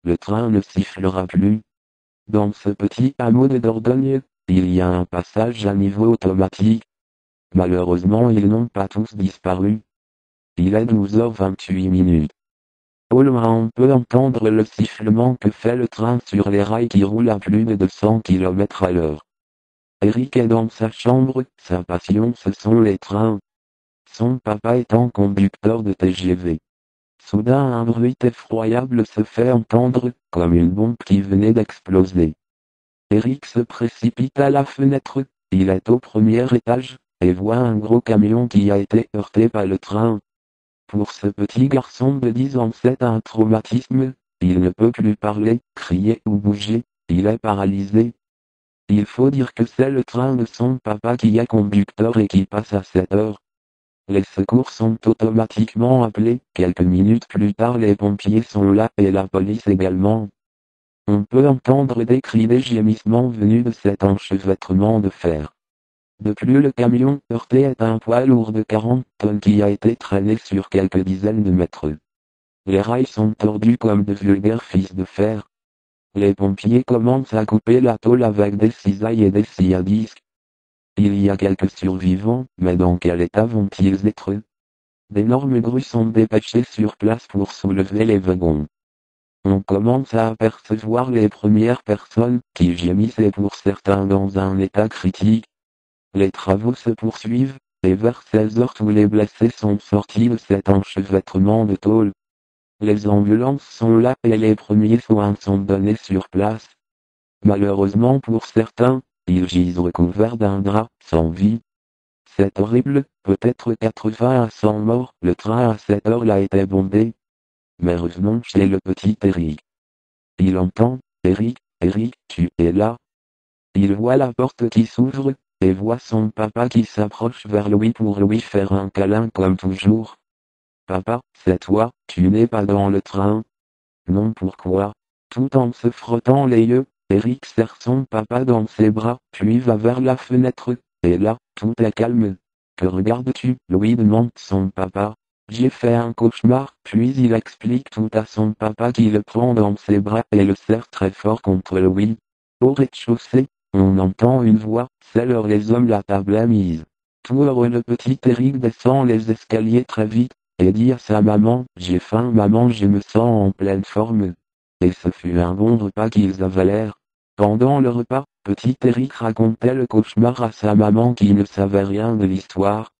le train ne sifflera plus. Dans ce petit hameau de Dordogne, il y a un passage à niveau automatique. Malheureusement ils n'ont pas tous disparu. Il est 12h28. Au loin on peut entendre le sifflement que fait le train sur les rails qui roulent à plus de 200 km à l'heure. Eric est dans sa chambre, sa passion ce sont les trains. Son papa étant conducteur de TGV. Soudain un bruit effroyable se fait entendre, comme une bombe qui venait d'exploser. Eric se précipite à la fenêtre, il est au premier étage, et voit un gros camion qui a été heurté par le train. Pour ce petit garçon de 10 ans c'est un traumatisme, il ne peut plus parler, crier ou bouger, il est paralysé. Il faut dire que c'est le train de son papa qui est conducteur et qui passe à cette heure. Les secours sont automatiquement appelés, quelques minutes plus tard les pompiers sont là et la police également. On peut entendre des cris des gémissements venus de cet enchevêtrement de fer. De plus le camion heurté est un poids lourd de 40 tonnes qui a été traîné sur quelques dizaines de mètres. Les rails sont tordus comme de vulgaires fils de fer. Les pompiers commencent à couper la tôle avec des cisailles et des scies à disque. Il y a quelques survivants, mais dans quel état vont-ils être? D'énormes grues sont dépêchées sur place pour soulever les wagons. On commence à apercevoir les premières personnes, qui gémissent et pour certains dans un état critique. Les travaux se poursuivent, et vers 16h tous les blessés sont sortis de cet enchevêtrement de tôle. Les ambulances sont là et les premiers soins sont donnés sur place. Malheureusement pour certains, ils gisent recouverts d'un drap, sans vie. C'est horrible, peut-être 80 à 100 morts, le train à cette heure-là a été bombé. Mais revenons chez le petit Eric. Il entend, Eric, Eric, tu es là. Il voit la porte qui s'ouvre, et voit son papa qui s'approche vers lui pour lui faire un câlin comme toujours. Papa, c'est toi, tu n'es pas dans le train. Non pourquoi? Tout en se frottant les yeux, Eric serre son papa dans ses bras, puis va vers la fenêtre, et là, tout est calme. Que regardes-tu? Lui demande son papa. J'ai fait un cauchemar, puis il explique tout à son papa qui le prend dans ses bras et le serre très fort contre lui. Au rez-de-chaussée, on entend une voix, c'est l'heure les hommes la table est mise. Tout heureux le petit Eric descend les escaliers très vite, et dit à sa maman, j'ai faim maman je me sens en pleine forme. Et ce fut un bon repas qu'ils avalèrent. Pendant le repas, petit Eric racontait le cauchemar à sa maman qui ne savait rien de l'histoire.